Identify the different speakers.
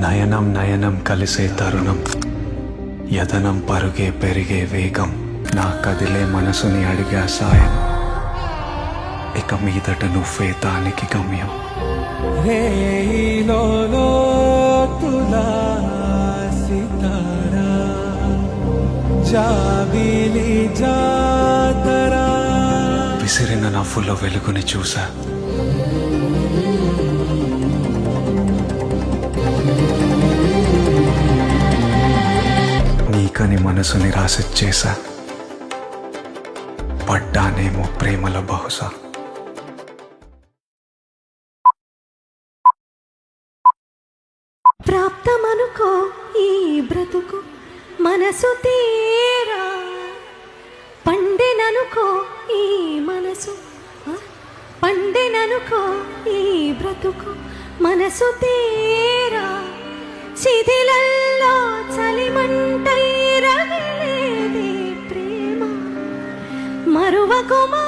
Speaker 1: నయనం నయనం కలిసే తరుణం, యతనం పరుగే పెరిగే వేగం, నా కదిలే మనసుని అడిగా సాయం, ఇక మీదట నువ్వే దానికి గమ్యం. విసిరిన నవ్వులో వెలుగుని చూసా, నీకని మనసుని రాసిచ్చేసా, పడ్డానేమో ప్రేమలో బహుశా.
Speaker 2: ప్రాప్తమనుకో ఈ బ్రతుకు మనసు తీరా, పండెననుకో ఈ మనసు, పండెననుకో ఈ బ్రతుకు మనసు తీరా, శిథిలల్లో చలిమంటై రగిలేదే ప్రేమ, మరువకుమా